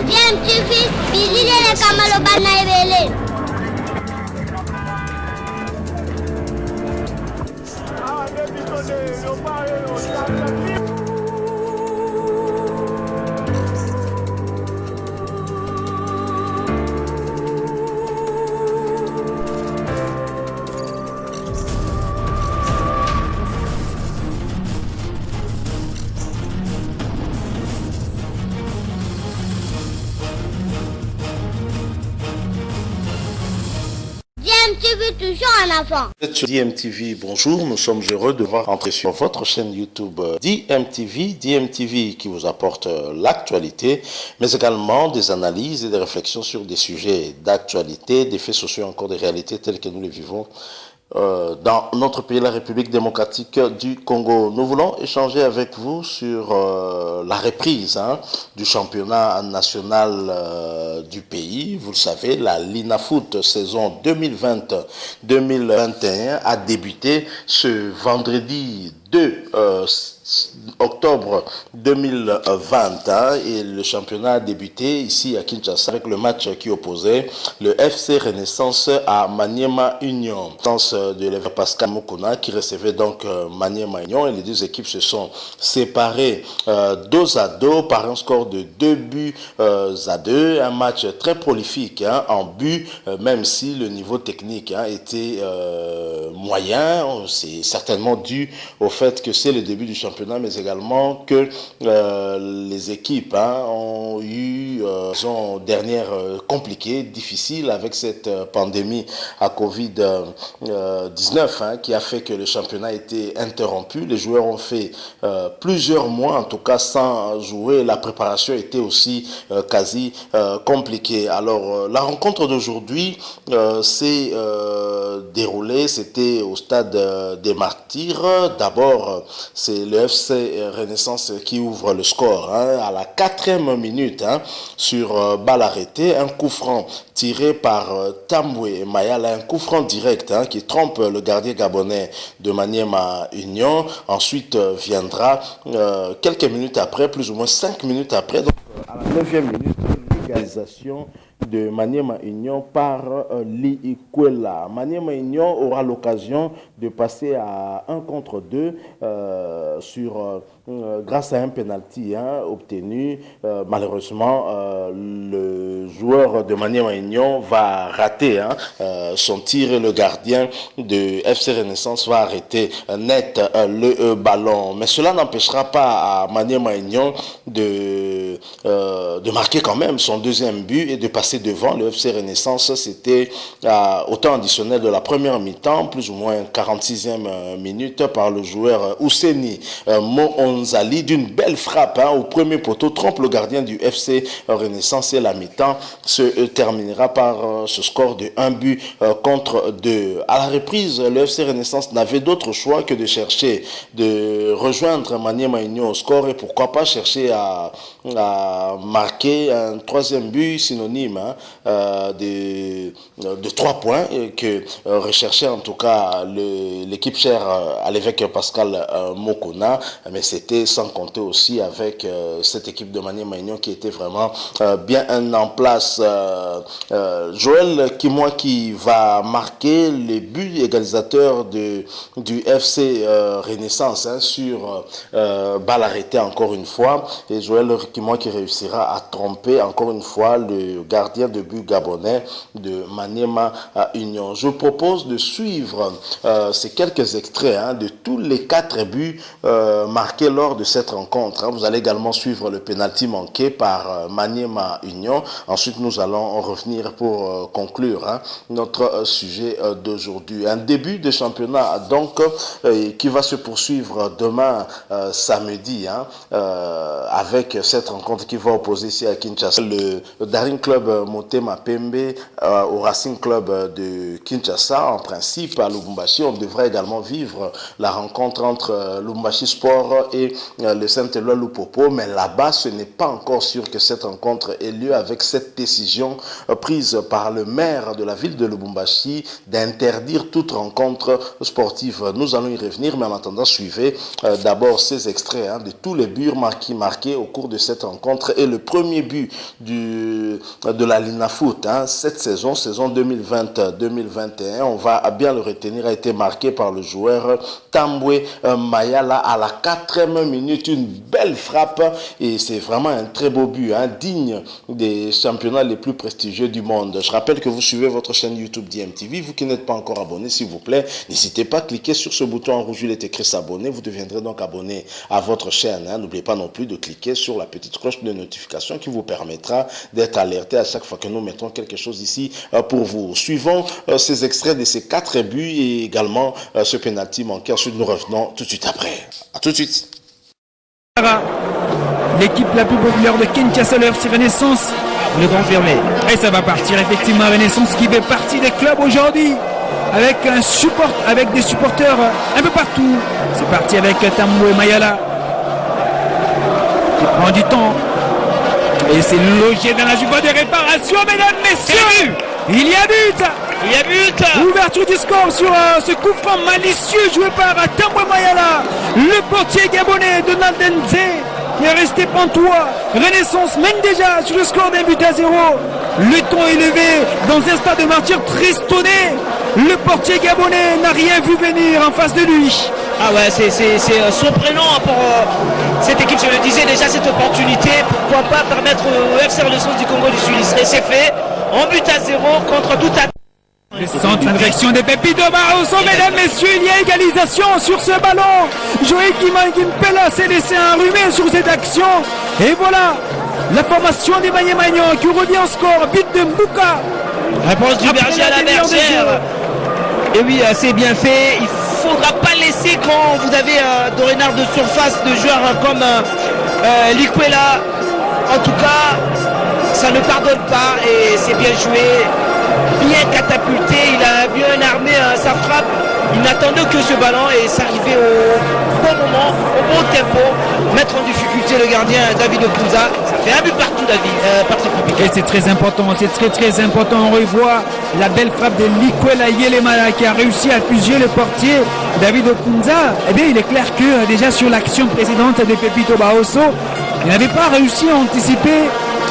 DMTV, Bilile Kamalo Banaibele. DMTV toujours en avant. Sur DMTV, bonjour, nous sommes heureux de voir entrer sur votre chaîne YouTube DMTV qui vous apporte l'actualité, mais également des analyses et des réflexions sur des sujets d'actualité, des faits sociaux, encore des réalités telles que nous les vivons dans notre pays, la République démocratique du Congo. Nous voulons échanger avec vous sur la reprise du championnat national du pays. Vous le savez, la Linafoot saison 2020-2021 a débuté ce vendredi 2 octobre 2020 et le championnat a débuté ici à Kinshasa avec le match qui opposait le FC Renaissance à Maniema Union. De l'Ever Pascal Mokona qui recevait donc Maniema Union et les deux équipes se sont séparées 2-2 par un score de 2-2. Un match très prolifique en but, même si le niveau technique était moyen. C'est certainement dû au fait que c'est le début du championnat, mais également que les équipes ont eu dernière compliquée, difficile avec cette pandémie à Covid-19 qui a fait que le championnat a été interrompu. Les joueurs ont fait plusieurs mois, en tout cas sans jouer. La préparation était aussi quasi compliquée. Alors la rencontre d'aujourd'hui s'est déroulée, c'était au stade des Martyrs. D'abord, c'est le FC Renaissance qui ouvre le score à la 4e minute sur balle arrêtée, un coup franc tiré par Tambwe Mayala, un coup franc direct qui trompe le gardien gabonais de Maniema Union. Ensuite viendra quelques minutes après, plus ou moins 5 minutes après, donc à la 9e minute, l'égalisation de Maniema Union par Liikwela. Maniema Union aura l'occasion de passer à 1 contre 2 grâce à un penalty obtenu. Malheureusement, le joueur de Maniema Union va rater son tir et le gardien de FC Renaissance va arrêter net le ballon. Mais cela n'empêchera pas à Maniema Union de marquer quand même son deuxième but et de passer devant le FC Renaissance. C'était au temps additionnel de la première mi-temps, plus ou moins 46e minute, par le joueur Ouseni Moonzali d'une belle frappe au premier poteau, trompe le gardien du FC Renaissance et la mi-temps se terminera par ce score de 1 but contre 2. À la reprise, le FC Renaissance n'avait d'autre choix que de chercher de rejoindre Maniema Union au score et pourquoi pas chercher à marquer un 3e but synonyme de 3 points que recherchait en tout cas l'équipe chère à l'évêque Pascal Mokona, mais c'était sans compter aussi avec cette équipe de Maniema Union qui était vraiment bien en place. Joël Kimwa qui va marquer les buts égalisateurs du FC Renaissance sur balle arrêtée encore une fois, et Joël Kimwa qui réussira à tromper encore une fois le gardien de but gabonais de Maniema Union. Je propose de suivre ces quelques extraits de tous les 4 buts marqués lors de cette rencontre. Vous allez également suivre le penalty manqué par Maniema Union. Ensuite, nous allons revenir pour conclure notre sujet d'aujourd'hui. Un début de championnat donc qui va se poursuivre demain samedi avec cette rencontre rencontre qui va opposer ici à Kinshasa le Daring Club Motema Pembe au Racing Club de Kinshasa. En principe, à Lubumbashi, on devrait également vivre la rencontre entre Lubumbashi Sport et le Saint-Éloi Lupopo, mais là-bas, ce n'est pas encore sûr que cette rencontre ait lieu avec cette décision prise par le maire de la ville de Lubumbashi d'interdire toute rencontre sportive. Nous allons y revenir, mais en attendant, suivez d'abord ces extraits de tous les buts marqués au cours de cette rencontre et le premier but de la Lina Foot cette saison 2020-2021, on va bien le retenir, a été marqué par le joueur Tambwe Mayala à la 4e minute, une belle frappe et c'est vraiment un très beau but, digne des championnats les plus prestigieux du monde. Je rappelle que vous suivez votre chaîne YouTube DMTV, vous qui n'êtes pas encore abonné, s'il vous plaît, n'hésitez pas à cliquer sur ce bouton en rouge, il est écrit s'abonner, vous deviendrez donc abonné à votre chaîne. N'oubliez pas non plus de cliquer sur la petite cloche de notification qui vous permettra d'être alerté à chaque fois que nous mettons quelque chose ici pour vous. Suivons ces extraits de ces 4 buts et également ce penalty manqué. Ensuite, nous revenons tout de suite après. À tout de suite. L'équipe la plus populaire de Kinshasa, c'est Renaissance. Le confirmé. Et ça va partir effectivement Renaissance qui fait partie des clubs aujourd'hui. Avec des supporters un peu partout. C'est parti avec Tambwe Mayala. Il prend du temps. Et c'est logé dans la jupe de réparation, mesdames, messieurs. Il y a but. Ouverture du score sur ce coup franc malicieux joué par Tambwe Mayala. Le portier gabonais de Nandenze est resté pantois. Renaissance mène déjà sur le score d'un but à 0. Le ton élevé dans un stade de martyrs tristonné. Le portier gabonais n'a rien vu venir en face de lui. Ah ouais, c'est surprenant pour cette équipe, je le disais déjà, cette opportunité, pourquoi pas permettre au FC Renaissance du Congo du Sud. Et c'est fait, en but à 0 contre toute attaque. Le centre en direction de Pepito Barosso, mesdames, messieurs, il y a égalisation sur ce ballon. Joachim Gimpela s'est laissé enrhumer sur cette action. Et voilà, la formation des Magnon qui revient en score, but de Mbouka. Réponse du berger à la bergère. Et oui, c'est bien fait. Il ne faudra pas laisser quand vous avez dorénavant de surface de joueurs comme Likwela. En tout cas, ça ne pardonne pas et c'est bien joué. Bien catapulté, il a bien armé sa frappe. Il n'attendait que ce ballon et s'arrivait au bon moment, au bon tempo, mettre en difficulté le gardien David Okunza. Ça fait un but partout, Patrick Compliqué. Et c'est très important, très important. On revoit la belle frappe de Likwela Yelemala qui a réussi à fuser le portier David Okunza. Eh bien, il est clair que déjà sur l'action précédente de Pepito Baosso, il n'avait pas réussi à anticiper.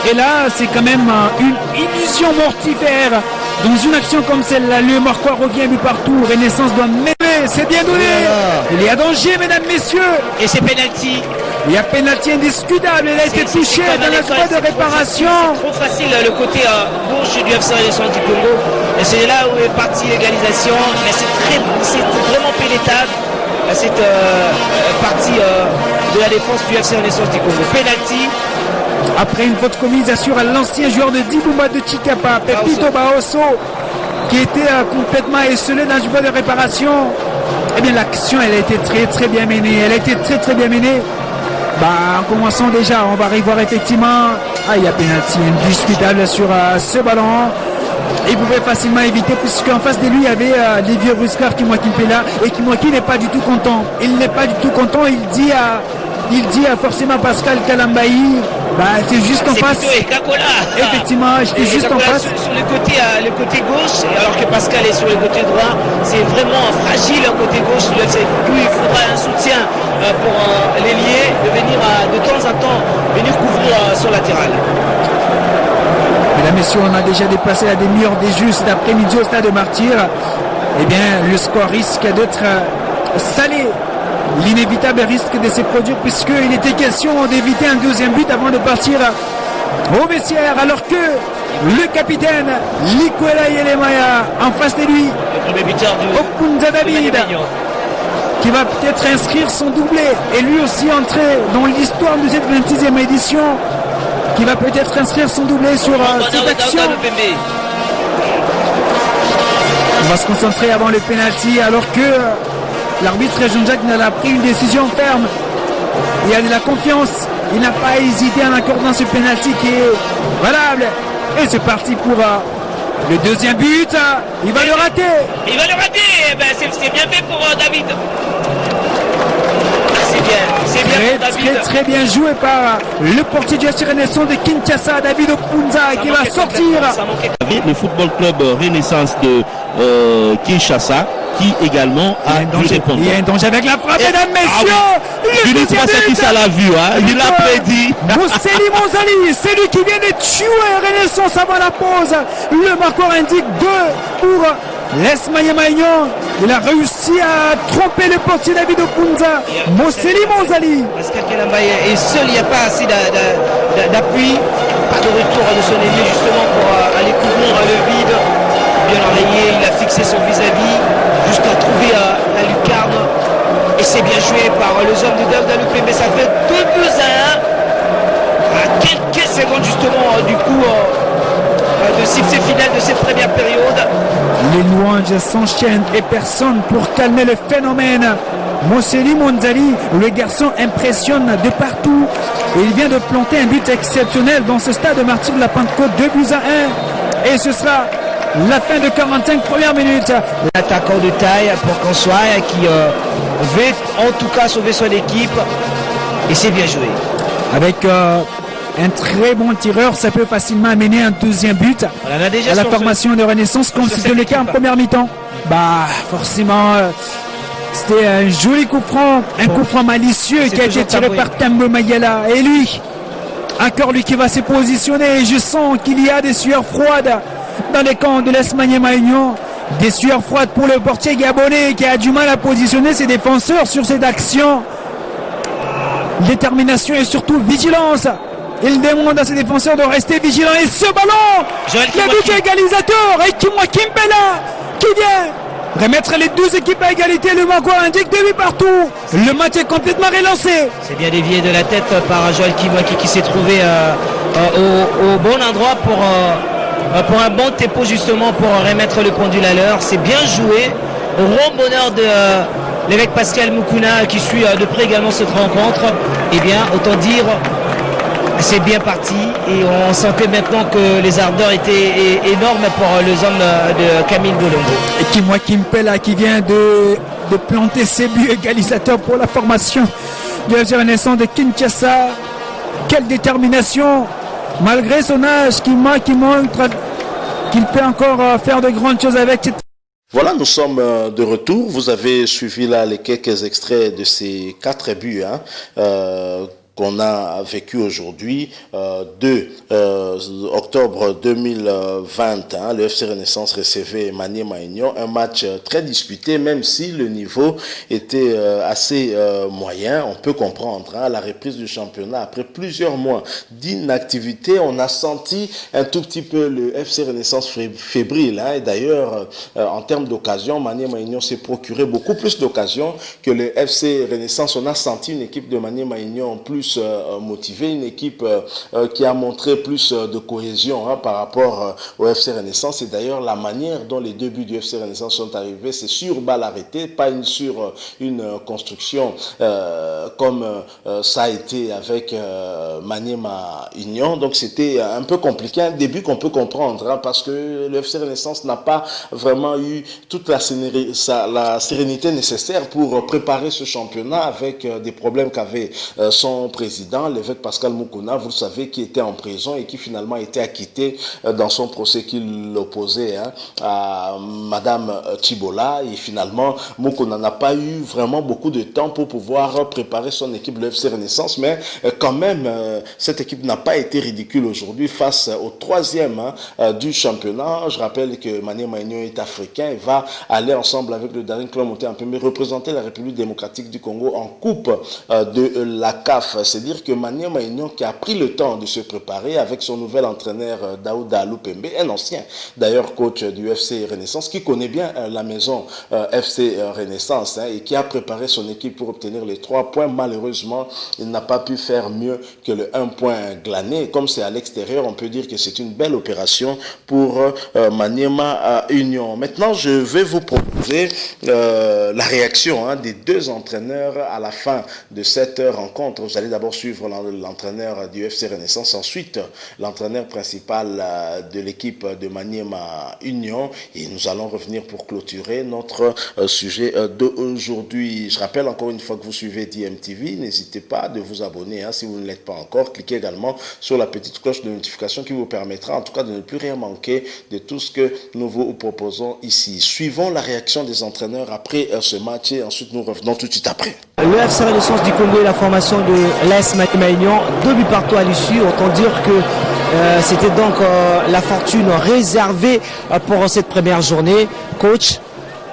Et là, c'est quand même une illusion mortifère. Dans une action comme celle-là, le Marquois revient un peu partout. Renaissance doit mêler, c'est bien donné. Il y a danger, mesdames, messieurs. Et c'est penalty. Il y a penalty indiscutable. Il a été touché dans la zone de réparation. C'est trop facile le côté gauche du FC Renaissance du Congo. Et c'est là où est partie l'égalisation. Mais c'est vraiment pénétrable. Cette partie de la défense du FC Renaissance du Congo. Penalty. Après une faute commise sur l'ancien joueur de Dibumba de Chikapa, Pepito Baosso, qui était complètement esselé dans le jeu de réparation. Eh bien, l'action, elle a été très bien menée. Très bien menée. En commençant déjà, on va revoir effectivement. Il y a pénalty indiscutable sur ce ballon. Il pouvait facilement éviter, puisqu'en face de lui, il y avait Lévier Bruscar qui là et qui n'est pas du tout content. Il n'est pas du tout content. Il dit à forcément Pascal Kalambayi, c'est juste en face. Effectivement, j'étais juste en face. Sur le côté gauche, alors que Pascal est sur le côté droit, c'est vraiment fragile le côté gauche. Il faudra un soutien pour l'ailier de venir de temps en temps venir couvrir sur latéral. Mesdames, messieurs, on a déjà dépassé la demi-heure des jeux cet après-midi au stade de Martyrs. Eh bien, le score risque d'être salé. L'inévitable risque de se produire puisqu'il était question d'éviter un deuxième but avant de partir au vestiaire, alors que le capitaine Likwela Yelemaya en face de lui, Okunza David, qui va peut-être inscrire son doublé et lui aussi entrer dans l'histoire de cette 26e édition, qui va peut-être inscrire son doublé sur cette action. On va se concentrer avant le penalty alors que l'arbitre Jean-Jacques n'a pris une décision ferme. Il y a de la confiance il n'a pas hésité en accordant ce penalty qui est valable. Et c'est parti pour le deuxième but. Il va le rater. Il va le rater. Eh ben, c'est bien fait pour David. C'est bien pour David. Très bien joué par le portier du FC Renaissance de Kinshasa, David Opunza, qui va sortir. Le football club Renaissance de Kinshasa, qui également a pu répondre. Il y a un danger avec la frappe, mesdames, messieurs. Je ne sais pas qui ça l'a vu, hein. Il l'a prédit. Mousseli Monzali, c'est lui qui vient de tuer Renaissance avant la pause. Le marqueur indique 2 pour l'Esmaïa Maignan. Il a réussi à tromper le portier David Opunza. Mousseli Monzali. Pascal Kelamba est seul, il n'y a pas assez d'appui. Pas de retour de son ailier justement pour aller couvrir le vide. Bien enrayé, il a fixé son vis-à-vis jusqu'à trouver la lucarne. Et c'est bien joué par les hommes de Daouda Loupé, mais ça fait 2-1 à quelques secondes justement du coup de sifflet final de cette première période. Les louanges s'enchaînent et personne pour calmer le phénomène. Mousseli Monzali, le garçon impressionne de partout. Et il vient de planter un but exceptionnel dans ce stade de Martyrs de la Pentecôte, 2-1. Et ce sera la fin de 45 premières minutes. L'attaquant de taille pour François qui veut en tout cas sauver son équipe. Et c'est bien joué. Avec un très bon tireur, ça peut facilement amener un deuxième but à la formation de Renaissance, comme c'était le cas en première mi-temps. Bah forcément, c'était un joli coup franc, un coup franc malicieux qui a été tiré par Tambo Mayala. Et lui, encore lui qui va se positionner. Et je sens qu'il y a des sueurs froides dans les camps de l'Esmaïa Maignan. Des sueurs froides pour le portier gabonais qui a du mal à positionner ses défenseurs sur cette action. Détermination et surtout vigilance. Il demande à ses défenseurs de rester vigilants. Et ce ballon, le but égalisateur, et Kimwa Kimpela qui vient remettre les deux équipes à égalité. Le Mago indique 2 buts partout. Le match est complètement relancé. C'est bien dévié de la tête par Joël Kimwaki qui s'est trouvé au bon endroit pour un bon tempo justement pour remettre le pendule à l'heure. C'est bien joué. Au grand bonheur de l'évêque Pascal Mukuna qui suit de près également cette rencontre. Eh bien, autant dire, c'est bien parti et on sentait maintenant que les ardeurs étaient énormes pour les hommes de Camille Bolongo. Et Kimwa Kimpela qui vient de planter ses buts égalisateurs pour la formation de la Renaissance de Kinshasa. Quelle détermination, malgré son âge, qui montre qu'il peut encore faire de grandes choses avec cette... Voilà, nous sommes de retour. Vous avez suivi là les quelques extraits de ces 4 buts qu'on a vécu aujourd'hui, 2 octobre 2020, le FC Renaissance recevait Maniema Maignan, un match très disputé, même si le niveau était assez moyen. On peut comprendre, à la reprise du championnat, après plusieurs mois d'inactivité, on a senti un tout petit peu le FC Renaissance fébrile, et d'ailleurs, en termes d'occasion, Maniema Maignan s'est procuré beaucoup plus d'occasions que le FC Renaissance. On a senti une équipe de Maniema Maignan plus motivée, une équipe qui a montré plus de cohésion par rapport au FC Renaissance. Et d'ailleurs, la manière dont les 2 buts du FC Renaissance sont arrivés, c'est sur balle arrêtée, pas sur une construction comme ça a été avec Maniema Maignan. Donc c'était un peu compliqué, un début qu'on peut comprendre, parce que le FC Renaissance n'a pas vraiment eu toute la sérénité nécessaire pour préparer ce championnat, avec des problèmes qu'avait son président, l'évêque Pascal Mukuna, vous le savez, qui était en prison et qui finalement a été acquitté dans son procès qui l'opposait à Madame Chibola. Et finalement, Mukuna n'a pas eu vraiment beaucoup de temps pour pouvoir préparer son équipe, le FC Renaissance, mais quand même, cette équipe n'a pas été ridicule aujourd'hui face au 3e du championnat. Je rappelle que Maniema Maignan est africain et va aller ensemble avec le Daring Club Monté en premier représenter la République démocratique du Congo en coupe de la CAF. C'est dire que Maniema Maignan, qui a pris le temps de se préparer avec son nouvel entraîneur Daouda Loupembe, un ancien d'ailleurs coach du FC Renaissance, qui connaît bien la maison FC Renaissance et qui a préparé son équipe pour obtenir les 3 points. Malheureusement, il n'a pas pu faire faire mieux que le 1 point glané. Comme c'est à l'extérieur, on peut dire que c'est une belle opération pour Maniema Union. Maintenant, je vais vous proposer la réaction des deux entraîneurs à la fin de cette rencontre. Vous allez d'abord suivre l'entraîneur du FC Renaissance, ensuite l'entraîneur principal de l'équipe de Maniema Union, et nous allons revenir pour clôturer notre sujet d'aujourd'hui. Je rappelle encore une fois que vous suivez DMTV, n'hésitez pas de vous abonner si vous ne l'êtes pas encore. Cliquez également sur la petite cloche de notification qui vous permettra en tout cas de ne plus rien manquer de tout ce que nous vous proposons ici. Suivons la réaction des entraîneurs après ce match et ensuite nous revenons tout de suite après. Le FC Renaissance du Congo et la formation de l'AS Maniema Union, 2 buts partout à l'issue. Autant dire que c'était donc la fortune réservée pour cette première journée. Coach,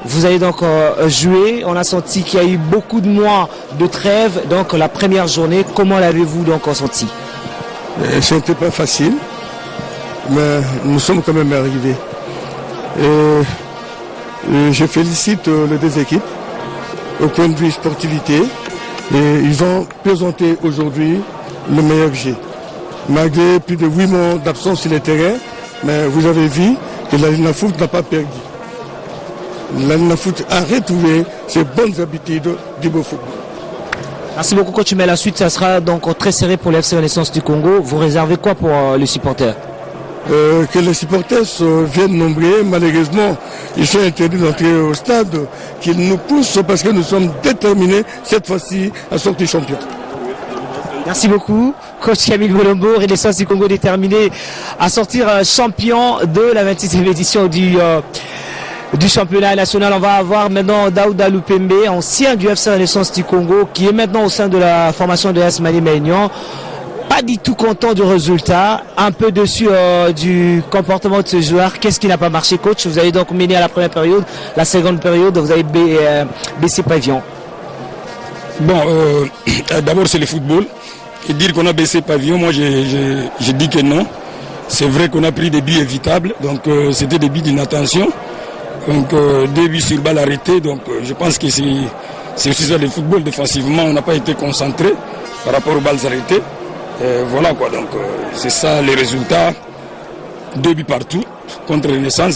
vous allez donc jouer. On a senti qu'il y a eu beaucoup de mois de trêve. Donc la première journée, comment l'avez-vous donc senti? Ce n'était pas facile, mais nous sommes quand même arrivés. Et je félicite les deux équipes au point de vue sportivité. Et ils ont présenté aujourd'hui le meilleur jeu. Malgré plus de 8 mois d'absence sur le terrain, mais vous avez vu que la Ligne Foot n'a pas perdu. La Ligne Foot a retrouvé ses bonnes habitudes du beau football. Merci beaucoup coach, mais la suite ça sera donc très serré pour l'FC Renaissance du Congo. Vous réservez quoi pour les supporters? Que les supporters viennent nombreux. Malheureusement, ils sont interdits d'entrer au stade, qu'ils nous poussent parce que nous sommes déterminés cette fois-ci à sortir champion. Merci beaucoup, coach Camille Bolombo, Renaissance du Congo déterminé à sortir champion de la 26e édition du championnat national. On va avoir maintenant Daouda Lupembe, ancien du FC Renaissance du Congo, qui est maintenant au sein de la formation de AS Maniema Union. Pas du tout content du résultat, un peu dessus du comportement de ce joueur. Qu'est-ce qui n'a pas marché, coach? Vous avez donc mené à la première période, la seconde période, vous avez baissé pavillon. Bon, d'abord c'est le football. Et dire qu'on a baissé pavillon, moi je dis que non. C'est vrai qu'on a pris des buts évitables, donc c'était des buts d'inattention. Donc 2 buts sur balle arrêtée, donc je pense que c'est aussi ça le football. Défensivement, on n'a pas été concentré par rapport aux balles arrêtées. Voilà quoi, donc c'est ça les résultats. 2 buts partout contre Renaissance,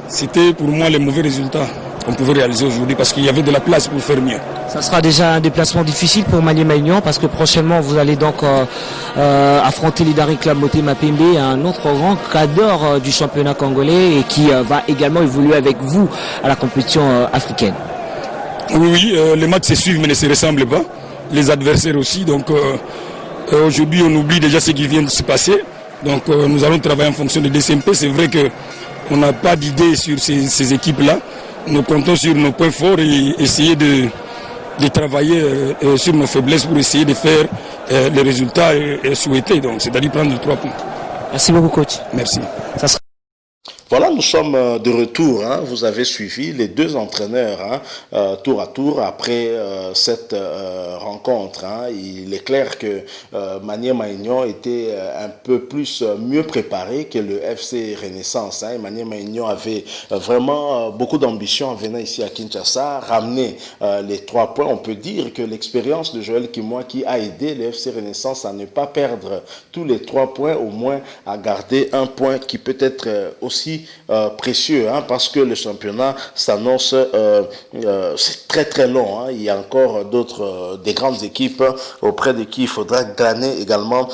c'était pour moi les mauvais résultats qu'on pouvait réaliser aujourd'hui parce qu'il y avait de la place pour faire mieux. Ça sera déjà un déplacement difficile pour Maniema Union parce que prochainement vous allez donc affronter l'Idari Club Motema Pembe, un autre grand cadre du championnat congolais et qui va également évoluer avec vous à la compétition africaine. Oui, les matchs se suivent mais ne se ressemblent pas. Les adversaires aussi, donc aujourd'hui on oublie déjà ce qui vient de se passer. Donc nous allons travailler en fonction de DCMP. C'est vrai qu'on n'a pas d'idée sur ces équipes-là. Nous comptons sur nos points forts et essayer de travailler sur nos faiblesses pour essayer de faire les résultats souhaités. Donc, c'est-à-dire prendre les 3 points. Merci beaucoup, coach. Merci. Voilà, nous sommes de retour. Vous avez suivi les deux entraîneurs tour à tour après cette rencontre. Il est clair que Maniema Union était un peu plus mieux préparé que le FC Renaissance. Maniema Union avait vraiment beaucoup d'ambition en venant ici à Kinshasa, ramener les 3 points. On peut dire que l'expérience de Joël Kimwa qui a aidé le FC Renaissance à ne pas perdre tous les 3 points, au moins à garder un point qui peut être aussi précieux, parce que le championnat s'annonce c'est très très long. Il y a encore des grandes équipes auprès de qui il faudra gagner également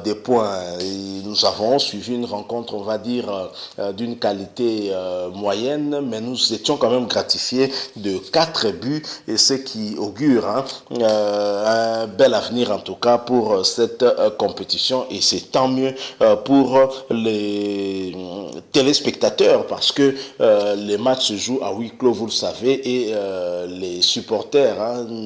des points. Et nous avons suivi une rencontre, on va dire, d'une qualité moyenne, mais nous étions quand même gratifiés de 4 buts et ce qui augure un bel avenir en tout cas pour cette compétition, et c'est tant mieux pour les téléspectateurs parce que les matchs se jouent à huis clos, vous le savez, et les supporters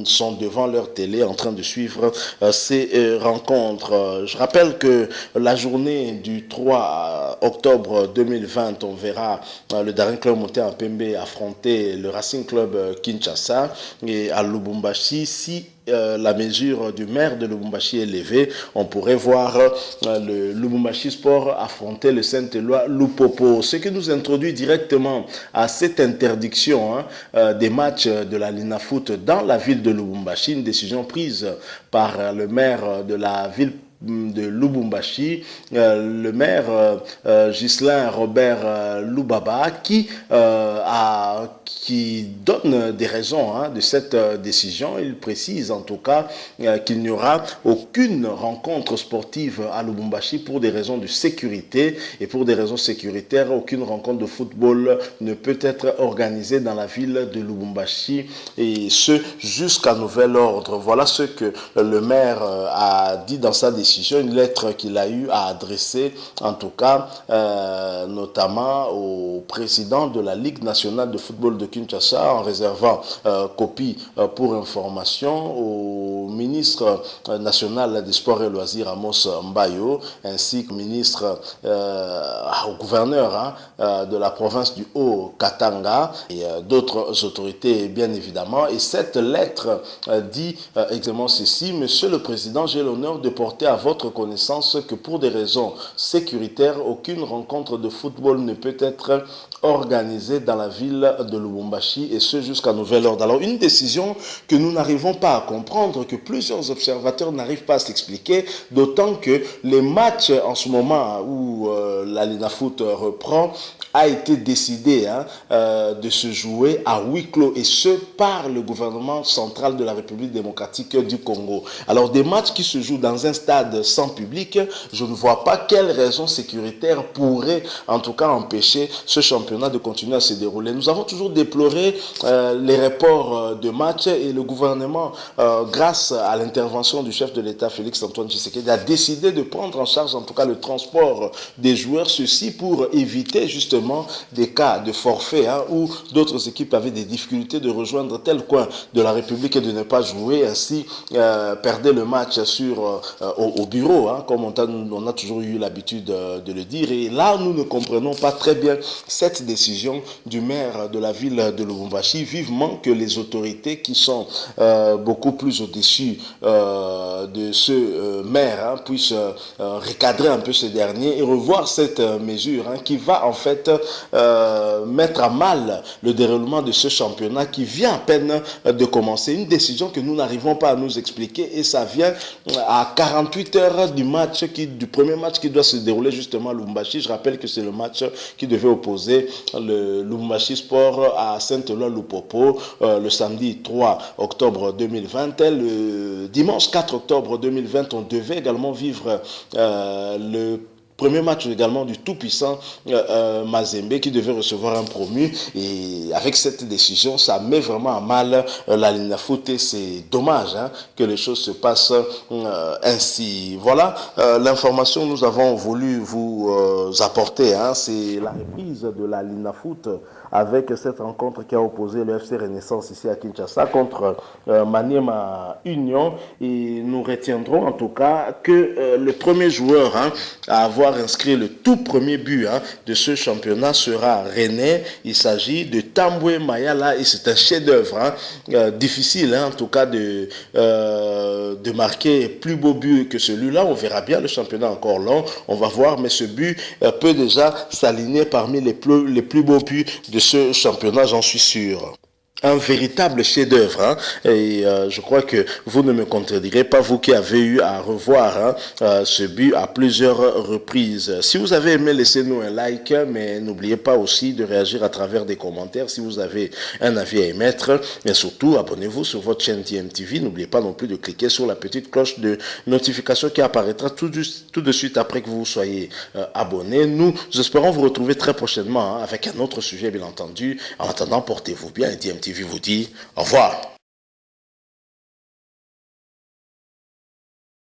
sont devant leur télé en train de suivre ces rencontres. Je rappelle que la journée du 3 octobre 2020, on verra le Daring Club Motema Pembe affronter le Racing Club Kinshasa, et à Lubumbashi, si la mesure du maire de Lubumbashi est levée, on pourrait voir le Lubumbashi Sport affronter le Saint-Éloi Lupopo. Ce qui nous introduit directement à cette interdiction des matchs de la Linafoot dans la ville de Lubumbashi, une décision prise par le maire de la ville de Lubumbashi, le maire Ghislain Robert Lubaba, qui donne des raisons de cette décision. Il précise en tout cas qu'il n'y aura aucune rencontre sportive à Lubumbashi pour des raisons de sécurité, et pour des raisons sécuritaires, aucune rencontre de football ne peut être organisée dans la ville de Lubumbashi, et ce jusqu'à nouvel ordre. Voilà ce que le maire a dit dans sa décision, une lettre qu'il a eu à adresser en tout cas notamment au président de la Ligue nationale de football de Kinshasa, en réservant copie pour information au ministre national des sports et loisirs Amos Mbayo, ainsi qu'au ministre au gouverneur de la province du Haut-Katanga et d'autres autorités bien évidemment. Et cette lettre dit exactement ceci: Monsieur le Président, j'ai l'honneur de porter à votre connaissance que pour des raisons sécuritaires, aucune rencontre de football ne peut être organisée dans la ville de Lubumbashi, et ce jusqu'à nouvel ordre. Alors une décision que nous n'arrivons pas à comprendre, que plusieurs observateurs n'arrivent pas à s'expliquer, d'autant que les matchs en ce moment où la Linafoot reprend a été décidé de se jouer à huis clos, et ce par le gouvernement central de la République démocratique du Congo. Alors des matchs qui se jouent dans un stade sans public, je ne vois pas quelle raison sécuritaire pourrait en tout cas empêcher ce championnat de continuer à se dérouler. Nous avons toujours déploré les reports de matchs, et le gouvernement, grâce à l'intervention du chef de l'État Félix Antoine Tshisekedi, a décidé de prendre en charge en tout cas le transport des joueurs, ceci pour éviter justement des cas de forfait où d'autres équipes avaient des difficultés de rejoindre tel coin de la République et de ne pas jouer, ainsi perdait le match au bureau, comme on a toujours eu l'habitude de le dire. Et là, nous ne comprenons pas très bien cette décision du maire de la ville de Lubumbashi. Vivement que les autorités qui sont beaucoup plus au-dessus de ce maire puissent recadrer un peu ce dernier et revoir cette mesure qui va en fait mettre à mal le déroulement de ce championnat qui vient à peine de commencer. Une décision que nous n'arrivons pas à nous expliquer, et ça vient à 48 heures du premier match qui doit se dérouler justement à Lubumbashi. Je rappelle que c'est le match qui devait opposer le Lubumbashi Sport à Saint-Éloi Lupopo le samedi 3 octobre 2020. Le dimanche 4 octobre 2020, on devait également vivre le premier match également du tout-puissant Mazembe, qui devait recevoir un promu. Et avec cette décision, ça met vraiment à mal la Linafoot, et c'est dommage que les choses se passent ainsi. Voilà l'information que nous avons voulu vous apporter. C'est la reprise de la Linafoot avec cette rencontre qui a opposé le FC Renaissance ici à Kinshasa contre Maniema Union. Et nous retiendrons en tout cas que le premier joueur à avoir inscrit le tout premier but de ce championnat sera rennais. Il s'agit de Tambwe Mayala, et c'est un chef-d'œuvre difficile en tout cas de marquer plus beau but que celui-là. On verra bien, le championnat encore long, on va voir, mais ce but peut déjà s'aligner parmi les plus beaux buts de ce championnat, j'en suis sûr. Un véritable chef-d'œuvre, et je crois que vous ne me contredirez pas, vous qui avez eu à revoir ce but à plusieurs reprises. Si vous avez aimé, laissez-nous un like, mais n'oubliez pas aussi de réagir à travers des commentaires si vous avez un avis à émettre, mais surtout abonnez-vous sur votre chaîne TMTV. N'oubliez pas non plus de cliquer sur la petite cloche de notification qui apparaîtra tout de suite après que vous soyez abonné. Nous espérons vous retrouver très prochainement avec un autre sujet, bien entendu. En attendant, portez-vous bien, et TMTV vous dit au revoir.